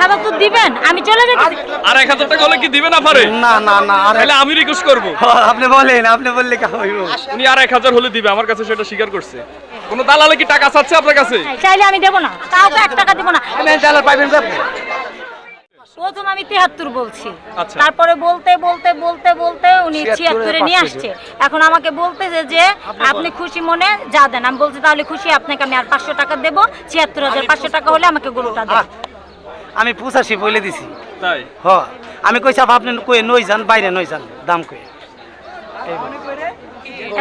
৭৭ দিবেন, আমি চলে যেতেছি। আর 1000 টাকা হলে কি দিবেন আপারে? না না না, তাহলে আমি রিকোয়েস্ট করব। আপনি বলেন, আপনি বললে কি হইব? উনি আর 1000 হলে দিবে, আমার কাছে সেটা স্বীকার করছে। কোন দালালে কি টাকা চাচ্ছে আপনার কাছে? চাইলে আমি দেব না, কাউকে 1 টাকা দিব না। আমি দালাল পাইবেন আপনি? প্রথম আমি 73 বলছি, আচ্ছা। তারপরে বলতে বলতে বলতে বলতে উনি 76 এ নিয়ে আসছে। এখন আমাকে বলতেছে যে আপনি খুশি মনে যা দেন। আমি বলছি তাহলে খুশি, আপনাকে আমি আর 500 টাকা দেব। ৭৬,৫০০ টাকা হলে আমাকে গরুটা দেন। আমি 85 বলে দিছি। তাই? হ, আমি কইছি আপনি কই নই যান, বাইরে নই যান, দাম কই।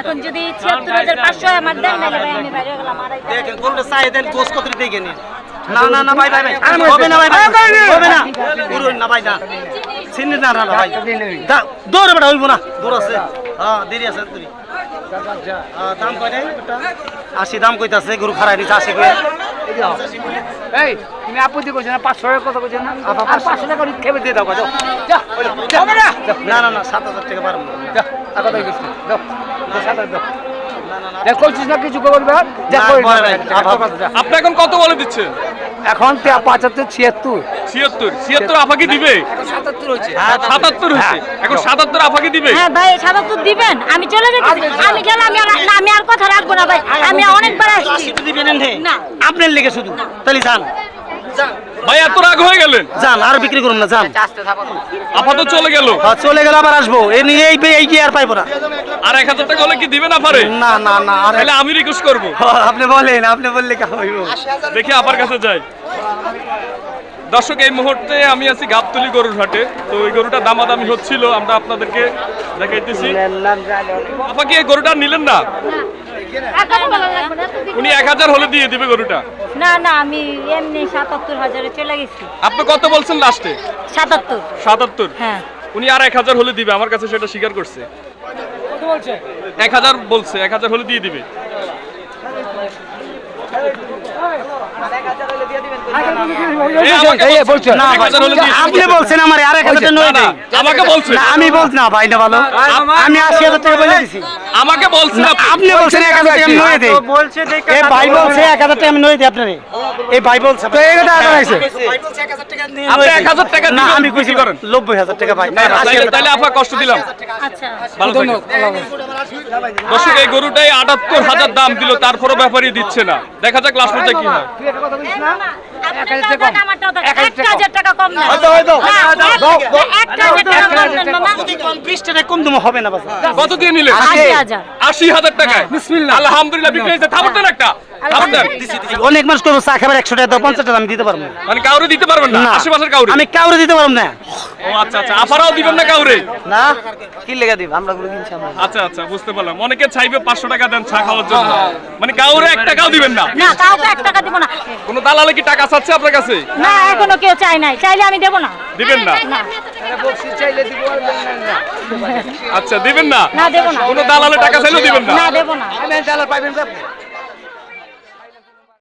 এখন যদি ৭৬,৫০০ আমার দেন, তাহলে ভাই আমি বাইরে গেলাম। দেখেন কোনটা চাই দেন, গোস কত দিয়ে নেন। না না না ভাই ভাই ভাই, হবে না ভাই ভাই, হবে না, পুরো না ভাই, না চিনি না না ভাই, দৌড় বেটা হইব না, দৌড় আছে, হ্যাঁ দেরি আছে তুই। দাম কয় নাই? 80 দাম কইতাছে, গরু খারাই দিছে 80 কই। এই তুমি আপত্তি করছ না? 500 টাকা কথা কইছ না? আর 500 টাকা খেবে দিয়ে দাও, যাও যা। হবে না, না না না, 7000 টাকা পারবো না। যা টাকা দাও, গেছ দাও 7000 দাও। দেখ কইছিস না কিছু করবে, যা কই না। আপনি এখন কত বলে দিচ্ছেন? এখন 75 76 76 আফাকি দিবে? 77 হইছে। 77 হইছে, এখন 77 আফাকি দিবে? হ্যাঁ ভাই, ৭৭ দিবেন, আমি চলে যেতেছি। আমি গেলাম, আমি আর কথা রাখবো না ভাই, আমি অনেকবার আসছি। 80 দিবেন না। আপনার লেগে শুধু, তাহলে যান ভাই এত রাগ হয়ে গেলেন? যান, আর বিক্রি করুন না, যান। আপাতত চলে গেল। হ্যাঁ চলে গেল, আবার আসবো, এই নিয়ে এই কি আর পাইবো না। আর 1000 টাকা হলে কি দিবেন আপারে? না না না, আর তাহলে আমি রিকোয়েস্ট করব। আপনি বলেন, আপনি বললে কি হইব? দেখি আপার কাছে যাই। দর্শক, এই মুহূর্তে আমি আছি গাবতলী গরুর হাটে। তো এই গরুটা দামাদামি হচ্ছিল, আমরা আপনাদেরকে দেখাইতেছি। আপা কি এই গরুটা নিলেন না? উনি 1000 হলে দিয়ে দিবে গরুটা। না না, আমি এমনি ৭৭,০০০ চলে গেছি। আপনি কত বলছেন লাস্টে? ৭৭। 77? হ্যাঁ। উনি আর 1000 হলে দিবে, আমার কাছে সেটা স্বীকার করছে। 1000 বলছে, 1000 হলে দিয়ে দিবে। আপনি বলছেন আমার আর 1000 টাকা নয় দেই, আমাকে বলছেন। আমি বলছি না ভাই, না ভালো, আমি 80,000 টাকা বলে দিছি। আমাকে বলছেন আপনি বলছেন 1000 টাকা আমি নয় দেই, এই ভাই বলছে 1000 টাকা আমি নয় দেই আপনারে, এই ভাই বলছে তো এই কথা আইছে, ভাই বলছে 1000 টাকা নিয়ে আপনি 1000 টাকা না, দিবেন, আমি কইছি করেন 90000 টাকা ভাই। তাহলে আপা কষ্ট দিলাম। আচ্ছা, ভালো থাকেন। দর্শক, এই গরুটাই ৭৮,০০০ দাম দিল, তারপরও ব্যাপারই দিচ্ছে না। দেখা যাক লাস্ট পর্যন্ত কি হয়। তুই একটা কথা বলিস না? ১,০০০ টাকা কম না। হয়তো ১,০০০ টাকা কম দেন মামা। 20 টাকা কম দাম হবে না বাবা। কত দিয়ে নিলেন? ৮০,০০০। ৮০,০০০ টাকায়? বিসমিল্লাহ, আলহামদুলিল্লাহ, বিক্রি হয়েছে। থামুন দেন একটা, থামুন দেন। অনেক মানুষ করবো, চা খাবার 100 টাকা দাও, 50 টাকা আমি দিতে পারবো না। মানে কাউরে দিতে পারবেন না? না। আশেপাশের কাউরে? আমি কাউরে দিতে পারবো না। ও আচ্ছা আচ্ছা, আপারাও দিবেন না কাউরে? না, কি লেগে দিব, আমরা গুলো কিনছি আমরা। আচ্ছা আচ্ছা, বুঝতে পারলাম। অনেকে চাইবে 500 টাকা দেন চা খাওয়ার জন্য, মানে কাউরে 1 টাকাও দিবেন না? না, কাউকে 1 টাকা দিব না। কোন দালালে কি টাকা চাচ্ছে আপনার কাছে? না, এখনো কেউ চাই নাই, চাইলে আমি দেব না। দিবেন না? না বলছি চাইলে দিব না। আচ্ছা, দিবেন না? না, দেব না। কোন দালালে টাকা চাইলেও দিবেন না? না, দেব না। আমি দালাল পাইবেন আপনি?